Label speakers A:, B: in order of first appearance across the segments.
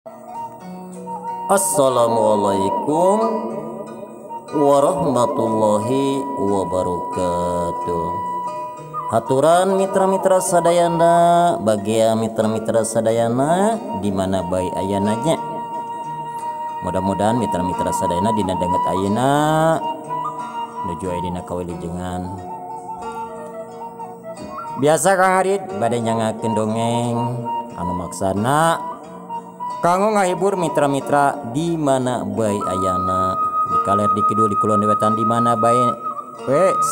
A: Assalamualaikum warahmatullahi wabarakatuh. Haturan mitra-mitra sadayana, bagia mitra-mitra sadayana dimana baik ayananya. Mudah-mudahan mitra-mitra sadayana dina danget ayana nuju aya dina kawilujengan. Biasa Kang Arit bade nyangakeun dongeng anu maksana kanggo ngahibur mitra-mitra di mana bae ayana, di kaler di kidul di kulon wetan di mana bae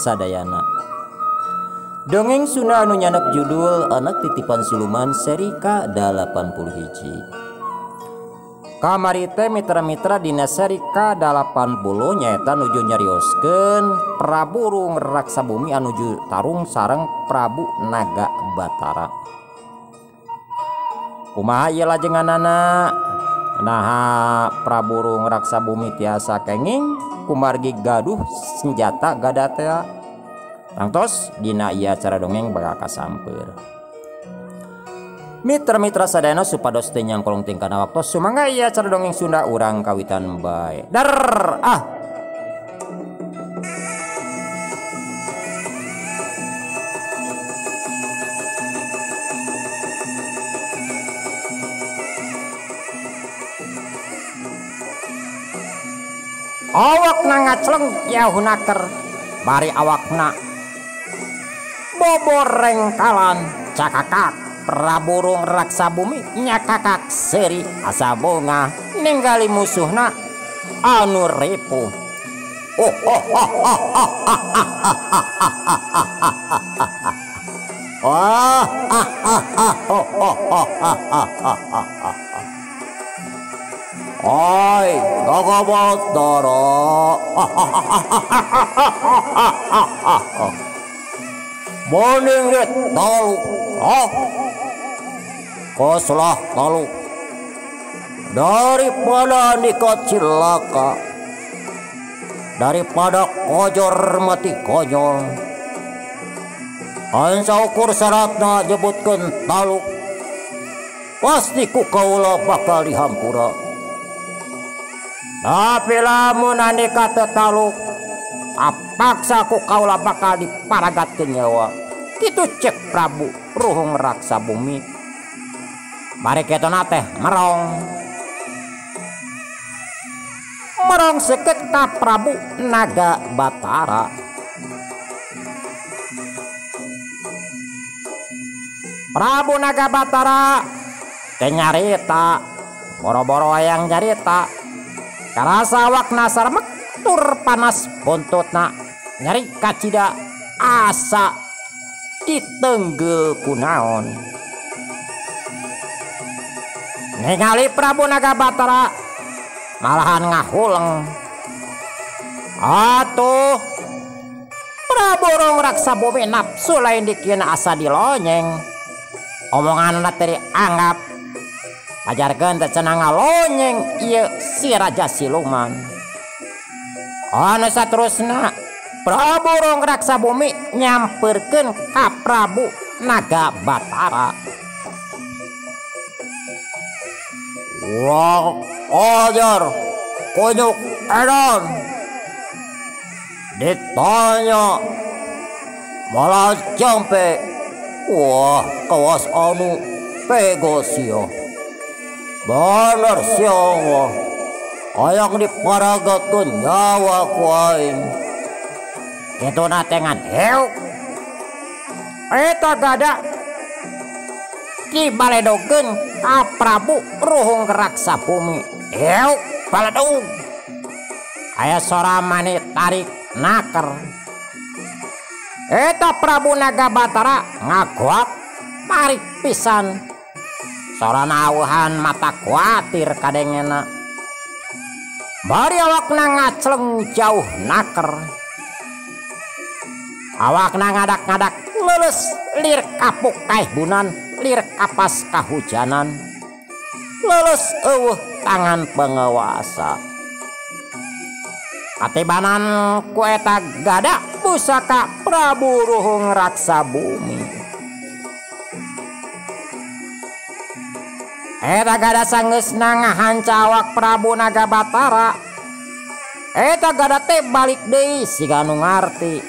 A: sadayana. Dongeng Sunda anu nyanak judul Anak Titipan Siluman seri K81. Kamari teh mitra-mitra dina seri K80 nyaeta nuju nyarioskeun Prabu Rung Raksabumi anu nuju tarung sareng Prabu Naga Batara. Kumaha ieu lajenganana? Naha Prabu Rung Raksabumi tiasa kenging kumargi gaduh senjata gadata. Tangtos dina ieu acara dongeng bakal kasampeur. Mitra-mitra sadayana supados teu nyangkolong tingkana waktos sumangga ieu acara dongeng Sunda urang kawitan bae. Dar awakna ngacleng yahunaker bari awakna boboreng kalan cakakak Prabu Rung Raksabumi nyakakak seri asa bonga ninggali musuhna anu repu. Oi, gagabot doro. Boning ret taluk. Koslah taluk. Daripada nikah cilaka, daripada kojor mati konyol, ansa ukur syaratna nyebutkeun taluk, pasti ku kaula bakal dihampura. Tapi lamun andika teu taluk, apaksa ku kaula bakal diparagatkeun nyawa. Kitu cek Prabu Rung Raksabumi. Bari ketona teh merong seket ka Prabu Naga Batara. Prabu Naga Batara teh nyarita, boro-boro yang nyarita. Karasa awakna sarmek tur panas buntutna nyeri kacida asa ditenggel kunaon. Ningali Prabu Naga Batara malahan ngahuleng. Atuh Prabu Rung Raksabumi nafsu lain dikieun asa dilonyeng. Omonganna teh dianggap ajarkeun teh cenah ngalonyeng ieu si Raja Siluman. Anu saterusna Prabu Rung Raksabumi nyamperkeun ka Prabu Naga Batara. Wah, ajar kunyuk edan. Ditanya malah jampe. Wah, kawas anu pego sia. Bener sia, hayang diparagakeun nyawa ku aing. Kituna teh ngan heuk. Eta gada dibaledokeun ka Prabu Rung Raksabumi. Heuk baledog. Aya sora mani tarik naker. Eta Prabu Naga Batara ngagoak tarik pisan. Sorana awuhan mata kuatir kadengena. Bari awakna ngacleng jauh naker. Awakna ngadak-ngadak leuleus lir kapuk kaihbunan, lir kapas kahujanan. Leuleus eueuh tangan penguasa. Katibanan ku eta gada pusaka Prabu Rung Raksabumi. Eta gada sanggeusna ngahanca awak Prabu Nagabatara. Eta gada teh balik deui siga nu ngarti.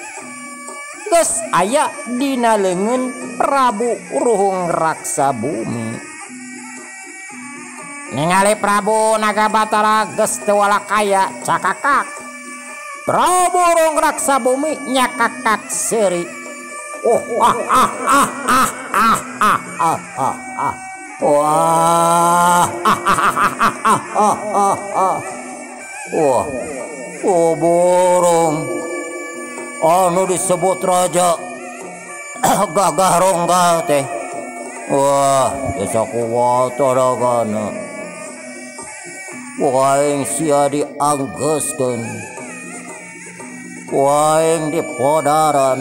A: Geus aya dina leungeun Prabu Ruhung Raksabumi. Ningali Prabu Nagabatara geus teu walakaya cakakak. Prabu Ruhung Raksabumi nyakakak seuri. Wah, burung anu disebut raja Gagah Ronggal teh. Wah, desa kuat oragana. Waing sia dianggeuskeun. Waing dipodaran.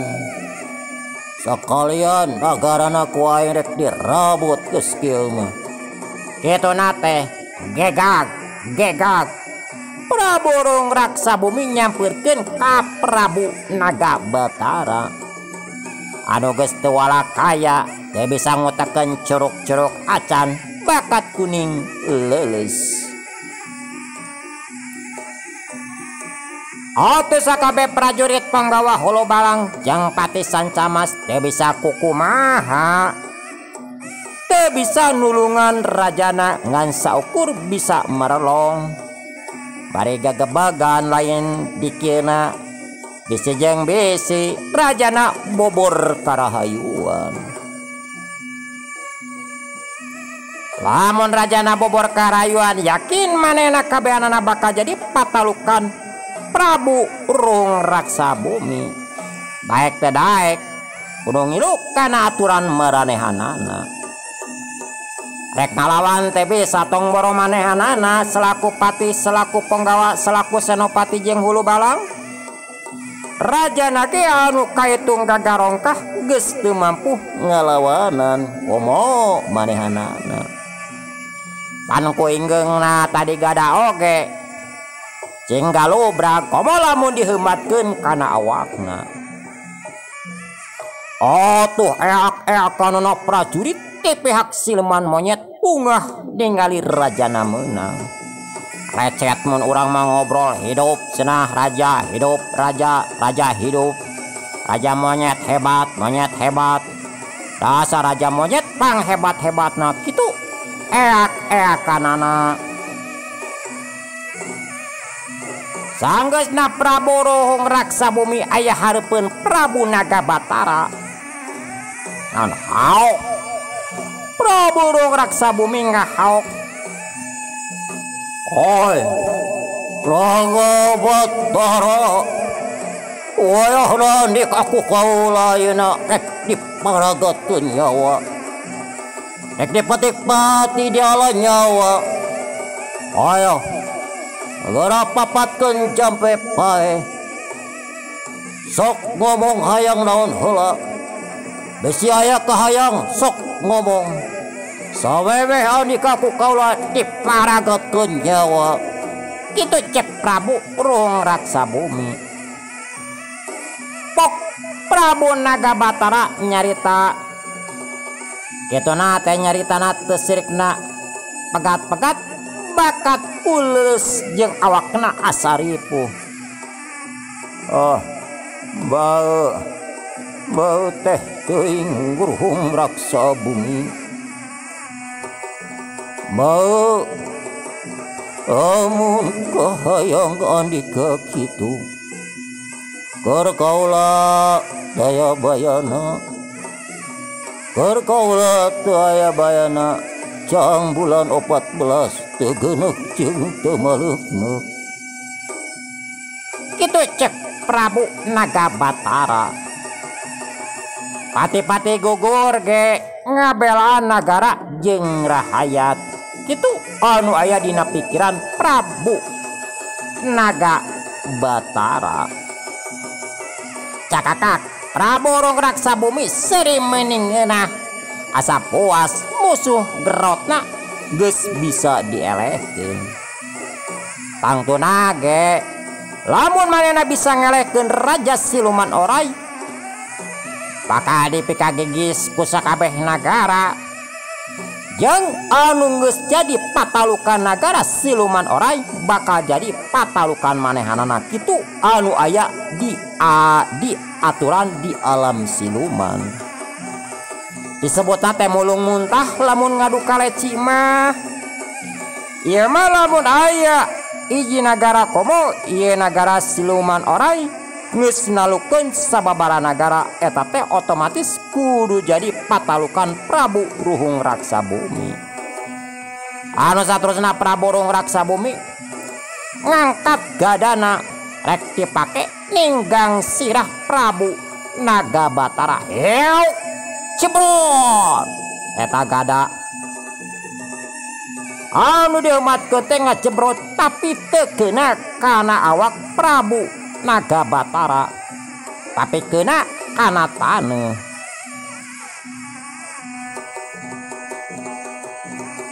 A: Sakalian nagarana ku aing rek dirabut geus kieu mah. Kituna teh gegag. Prabu Ruhung Raksabumi nyampeurkeun ka Prabu Nagabatara. Anu geus teu walakaya teu bisa ngutakeun curug-curug acan bakat kuning leuleus. Atuh sakabeh prajurit panggawa Hulu Balang jeung Pati Sancamas teu bisa kukumaha. Teu bisa nulungan rajana ngan saukur bisa marelong. Bari gagebagan lain dikieuna bisi jeung bisi rajana bobor karahayuan. Lamun rajana bobor karahayuan yakin manehna kabehanana bakal jadi patalukan Prabu Ruhung Raksabumi. Daek teh daek kudu ngilu kana aturan maranehanana. Rek ngalawan teh bisa tong boro manehanana selaku pati, selaku penggawa, selaku senopati jeung Hulu Balang. Rajana ge anu kaitung Gagah Rongkah geus teu mampu ngalawanan komo manehanana. Pan ku inggeungna tadi gada oge cing galubrak komo lamun diheumatkeun kana awakna. Atuh eak-eakanana prajurit ti pihak siluman monyet ungah ningali rajana meunang. Lecet mun urang mah ngobrol hidup cenah raja hidup, raja hidup. Raja monyet hebat. Dasar raja monyet pang hebat-hebatna kitu eak-eakanana. Sanggeusna Prabu Ruhung Raksabumi aya hareupeun Prabu Nagabatara. Naon haok? Prabu Ruhung Raksabumi ngahaok. Oi, Nagabatara. Wayahna nik aku kaula ayeuna rek diparagakeun nyawa. Rek dipetik mati diala nyawa. Ayo gara papatkeun jampe pae. Sok ngomong hayang naon heula. Besi aya kahayang sok ngomong. Saweweh anu ka ku kaula diparagakeun nyawa. Kitu cek Prabu Ruhung Raksabumi. Pok Prabu Nagabatara nyarita. Kituna teh nyaritana teu sirikna pegat-pegat bakat ulus jeung awakna asaripuh. Bau teh teuing Ruhung Raksabumi. Bau amun kahayang andika kitu keur kaula daya bayana. Keur kaula teu aya bayana cang bulan 14 teu geuneuk jeung teu maleukneuk. Kitu cek Prabu Nagabatara. Pati-pati gugur ge ngabelaan nagara jeung rahayat. Kitu anu aya dina pikiran Prabu Nagabatara. Cakakak Prabu Ruhung Raksabumi seri meuning ngeunah asa puas musuh gerotna geus bisa dielehkeun. Tangtuna ge lamun manehna bisa ngelehkeun Raja Siluman Oray bakal dipikagigis ku sakabeh nagara jeung anu geus jadi patalukan nagara siluman orai bakal jadi patalukan manehanana kitu anu aya di aturan di alam siluman. Disebutna teh mulung muntah lamun ngadu kaleci mah. Ieu mah lamun aya hiji nagara komo ieu nagara siluman orai geus nalukeun sababaraha nagara eta teh otomatis kudu jadi patalukan Prabu Ruhung Raksa Bumi. Anu saterusna Prabu Ruhung Raksa Bumi ngangkat gadana rek dipake ninggang sirah Prabu Nagabatara. Heu cebrot eta gada anu diumatkeun teh ngacebrot tapi teu keuna kana awak Prabu Nagabatara tapi keuna kana taneuh.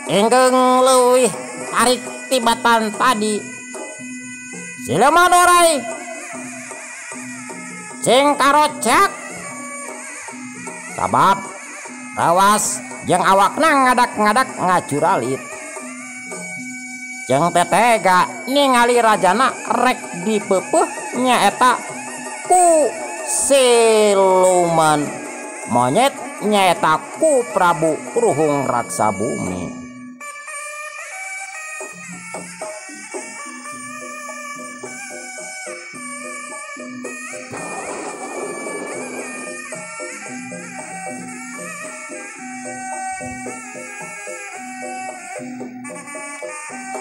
A: Enggeung leuwih tarik tibatan tadi siluman orai cing karocak sabab rawas jeung awakna ngadak-ngadak ngacuralit. Jeung tetega ningali rajana rek dipeupuh nyaeta ku siluman monyet nyaeta ku Prabu Ruhung Raksa Bumi.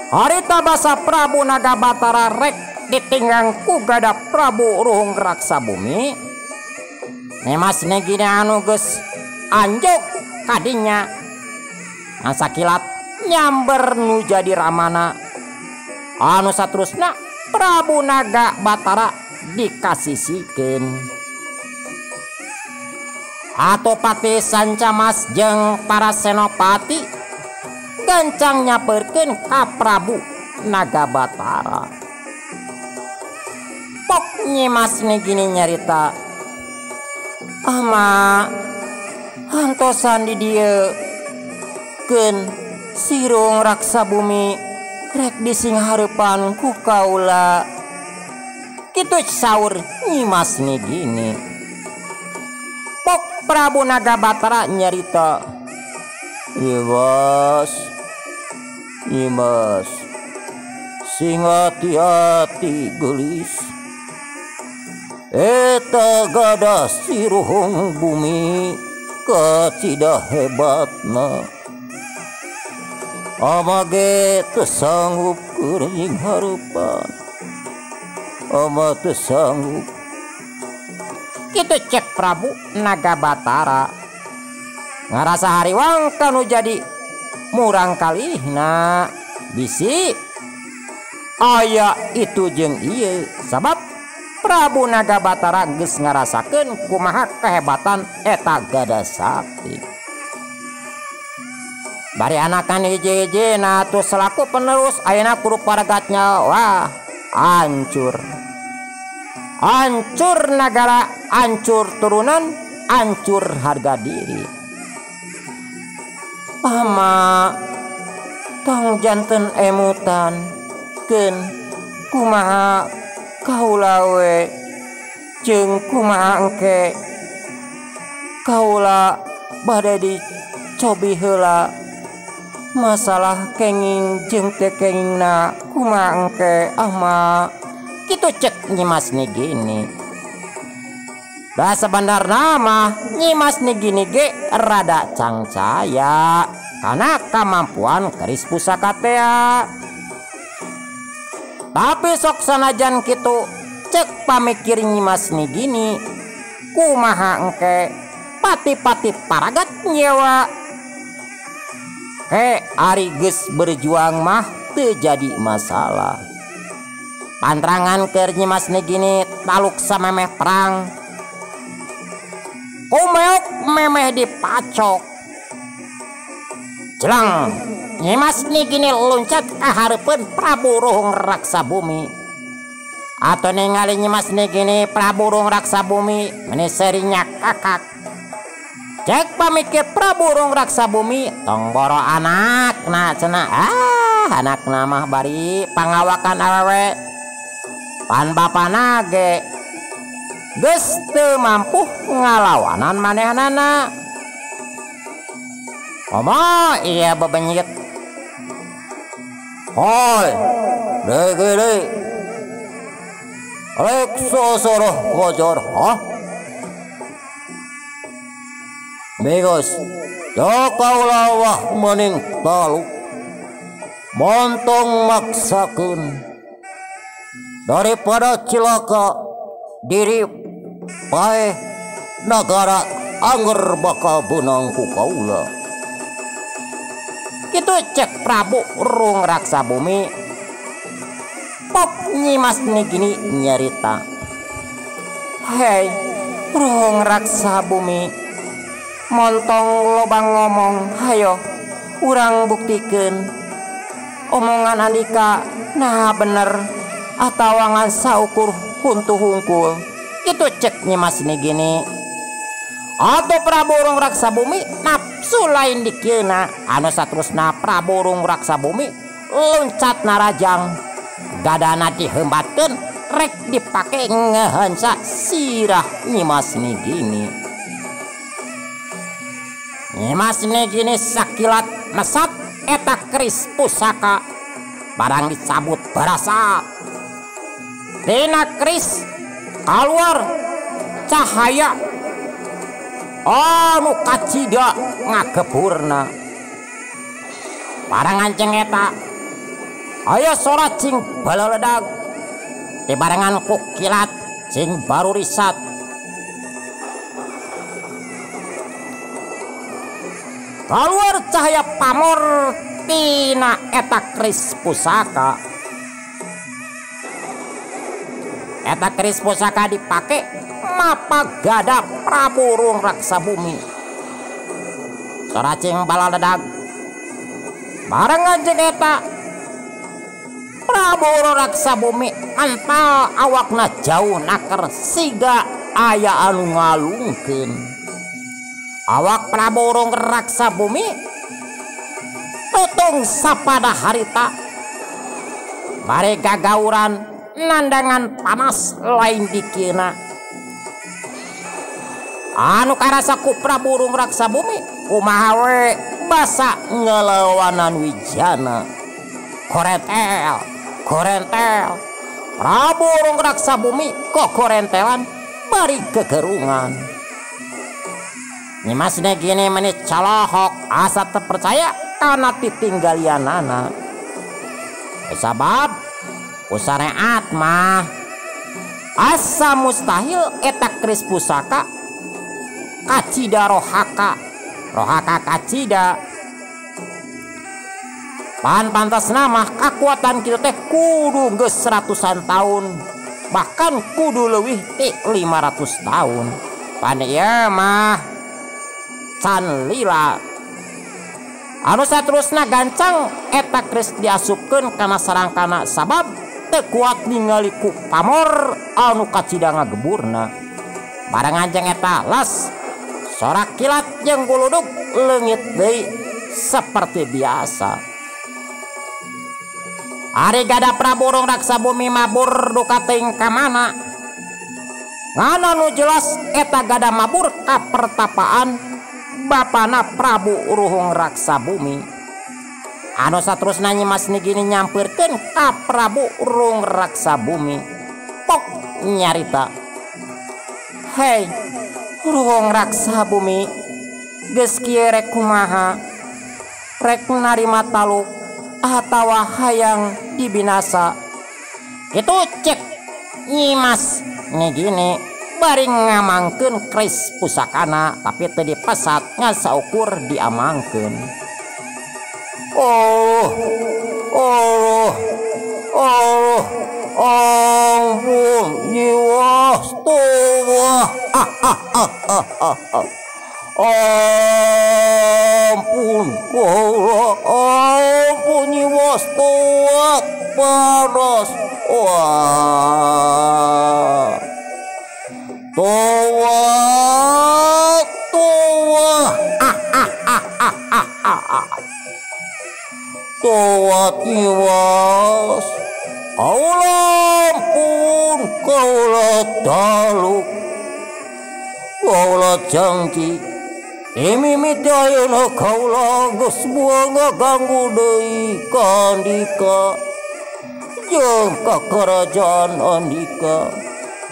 A: Harita basa Prabu Nagabatara rek ditinggang ku gada Prabu Ruhung Raksa Bumi. Nemas negini anu geus anjuk kadinya sakilat nyamber nu jadi ramana. Anu saterusna Prabu Nagabatara dikasisikeun. Atopati Sancamas jeung para senopati gancang nyaperkeun ka Prabu Nagabatara. Pok Nyimas gini nyarita, ama hantosan di dieu keun si Ruhung Raksa Bumi rek disinghareupan ku kaula. Kitu saur Nyimas gini. Pok Prabu Nagabatara nyarita, Nyimas sing hati-hati gelis eta gada si Ruhung Bumi kacida hebatna ama ge teu sanggup kuring hareupan ama teu sanggup. Kitu cek Prabu Nagabatara ngarasa hariwang kanu jadi murang kalihna bisi aya itu jeung ieu sabab Prabu Nagabatara geus ngarasakeun kumaha kehebatan eta gada sakti. Bari anakan hiji-hijina atuh selaku penerus ayeuna kudu paragatnya wah hancur nagara, hancur turunan, hancur harga diri. Ama tong janten emutan keun kumaha kaula we jeung kumaha engke kaula bade dicobi heula masalah kenging jeung teu kengingna kumaha engke ama. Kitu cek Nyimas gini. Da sebenarna mah Nyimas gini ge rada cangcaya karena kemampuan keris pusaka tea. Tapi sok sanajan kitu cek pamikir Nyimas gini kumaha engke pati-pati paragat nyewa ke ari geus berjuang mah teu jadi masalah. Pantrangan keur Nyimas gini taluk samemeh perang kumeok memeh dipacok jelang Nyimas gini loncat ka hareupeun Prabu Ruhung Raksa Bumi. Atau ningali Nyimas gini Prabu Ruhung Raksa Bumi meuni serinya kakak Cek pamikir Prabu Urung Raksa Bumi tong boro anakna cenah. Anak mah bari pangawakan awewe pan bapana ge geus teu mampu ngalawanan manehanana. Komo iya bebenyit. Hoi, deui. Rek sosoroh kojor, Begos, jokaulah wah mening talu, montong maksakeun daripada cilaka diri pae nagara angger bakal benang ku kaula. Kitu cek Prabu Urung Raksa Bumi. Pop Nyimas gini nyarita. Hei, Urung Raksa Bumi, montong lobang ngomong, hayo urang buktikeun omongan Andika nah bener atawangan saukur huntu hungkul. Kitu cek Nyimas gini. Atau Prabu Urung Raksa Bumi nafsu lain dikeuna anu saterusna Prabu Urung Raksa Bumi loncat narajang gadana dihembatkeun rek dipake ngehansa sirah Nyimas gini. Nyimas gini sakilat mesat eta keris pusaka barang disabut barasa tina keris keluar cahaya anu kacida ngageburna. Barangan ceng eta aya sora cing balaledag di barangan kukilat cing baru risat. Keluar cahaya pamor tina eta keris pusaka. Eta keris pusaka dipake mapa gada Prabu Urung Raksa Bumi. Soracing balaledag barengan jeung eta Prabu Urung Raksa Bumi antal awakna jauh naker siga aya anu ngalungkeun. Awak Prabu Urung Raksa Bumi tutung sapada harita bari gagauran nandangan panas lain dikeuna. Anu karasa ku Prabu Urung Raksa Bumi kumaha we basa ngelawanan wijana. Korentel Prabu Urung Raksa Bumi kok korentelan bari kegerungan. Nyimas gini menit calohok asa terpercaya karena titinggalianana. Sabab usareat mah asa mustahil eta keris pusaka kacida rohaka kacida pantas nama kekuatan kita teh kudu geus 100-an tahun bahkan kudu leuwih ti 500 tahun pan ieu mah can lila anu saterusna gancang eta keris diasupkeun kana sarangkana sabab teu kuat ningali ku pamor anu kacida ngageburna. Barengan jeung eta las sorak kilat jeung guludug leungit deui seperti biasa. Ari gada Prabu Urung Raksa Bumi mabur duka teuing ka mana? Ngana nu jelas eta gada mabur ka pertapaan bapana Prabu Urung Raksa Bumi. Anu saterusna Nyimas gini nyampeurkeun ka Prabu Urung Raksa Bumi. Pok nyarita. Hei, Urung Raksa Bumi, geus kieu rek kumaha? Rek narima taluk atawa hayang dibinasa? Kitu cek Nyimas gini bari ngamangkeun keris pusakana tapi teu dipesat ngasaukur diamangkeun. Ampun nyiwas tuwa. Ampun kula, ampun nyiwas tuwa panas. Wah. Tuwa Tuh. Tuh tiwas. Kaulah pun kaulah taluk. Kaulah janji. Mimiti ayeuna kaulah geus buang ganggu deui ka Andika jeung ka kerajaan Andika.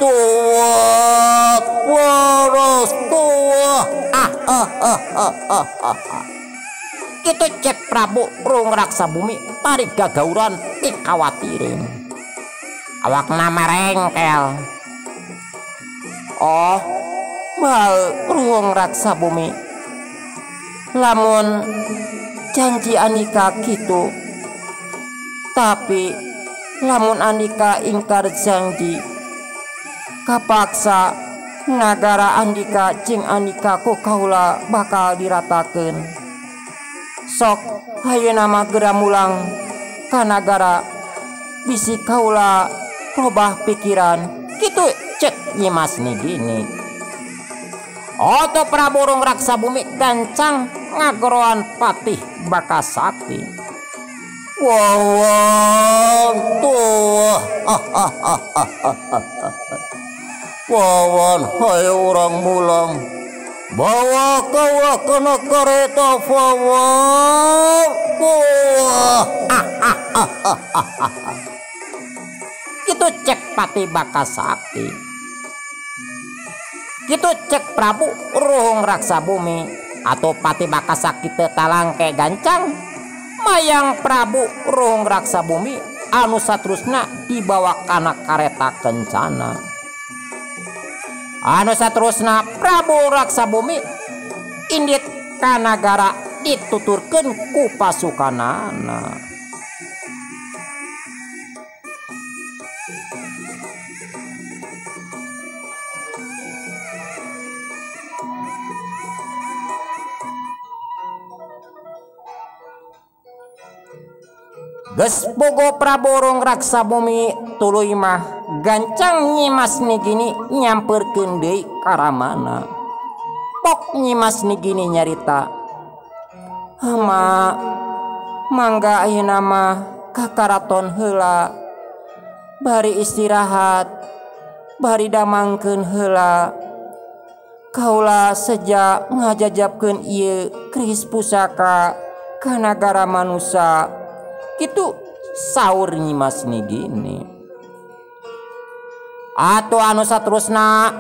A: Tuah waras tuah. Kitu cek Prabu Rung Raksa Bumi tarik gagauran ti khawatireun. Awakna merengkel. Oh, mal Rung Raksa Bumi. Lamun janji Andika kitu, tapi lamun Andika ingkar janji, kapaksa nagara Andika jeung Andika ku kaula bakal diratakeun. Sok hayeuna mah geura mulang ka nagara bisi kaula robah pikiran. Kitu cek Nyimas Nigini. Oto Prabu Rung Raksa Bumi gancang ngagoroan patih Bakasakti. Wawan tuh. Wawan hai orang mulang. Bawa kawa kena kereta Wawan. Itu cek patih Bakasakti. Gitu cek Prabu Rung Raksa Bumi atau Patih Bakasakti teu talangke gancang mayang Prabu Rung Raksa Bumi anu saterusna dibawa kana kareta kencana. Anu saterusna Prabu Raksa Bumi indit ka nagara dituturkeun ku pasukanana. Geus bogo Prabu Rung Raksa Bumi tuluy mah gancang Nyimas Nigini nyamperkeun deui ka Ramana. Pok Nyimas Nigini nyarita, "Hama, mangga ayeuna mah ka karaton heula. Bari istirahat, bari damangkeun heula. Kaula seja ngajajabkeun ieu keris pusaka ka nagara manusia." Gitu saur Nyimas Nigini. Atuh anu saterusna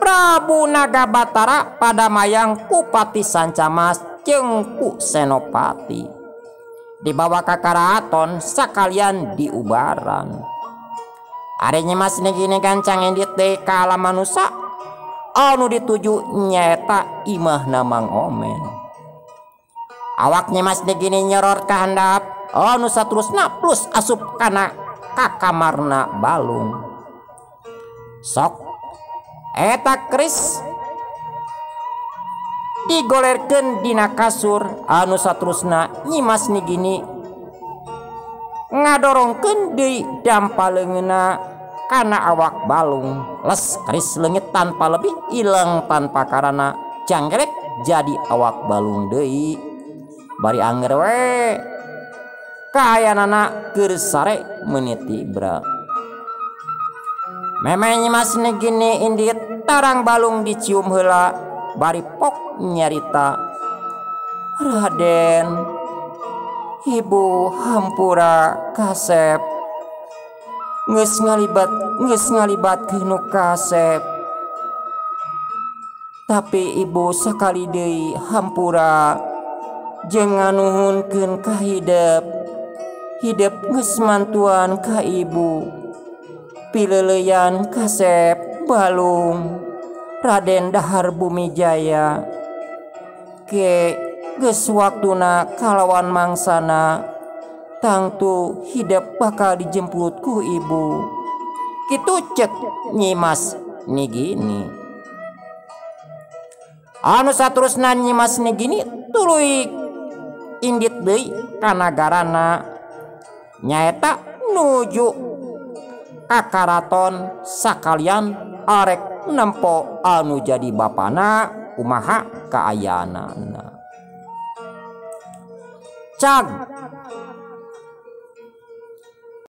A: Prabu Nagabatara pada mayang ku Pati Sancamas jeung ku Senopati dibawa ka karaton sakalian diubaran. Ari Nyimas Nigini gancang indit deui ka alam manusia anu dituju nyaeta imahna Mang Omen. Awak Nyimas Nigini nyoror ka handap anu saterusna plus asup kana ka kamarna balung. Sok eta keris digolerkeun dina kasur anu saterusna Nyimas Nigini ngadorongkeun deui dampaleungeunna kana awak balung. Les keris leungit tanpa lebih ilang tanpa karana janggrek jadi awak balung deui. Bari anger we kahayanana keur sare menit Ibra. Memeh Nyimas Nigini indit tarang balung dicium heula bari pok nyarita, "Raden, Ibu hampura kasep. Geus ngalibat nu kasep. Tapi Ibu sakali deui hampura jeung nganuhunkeun ka hideep geus mantuan ka Ibu. Pileuleyan kasep balung Raden Dahar Bumi Jaya. Ke geus waktuna kalawan mangsana tangtu hideep bakal dijemput ku Ibu." Kitu cek Nyimas Nigini. Anu saterusna Nyimas Nigini tuluy indit deui ka nagarana nyaeta nuju ka karaton sakalian arek nempo anu jadi bapana kumaha kaayaanana. Cag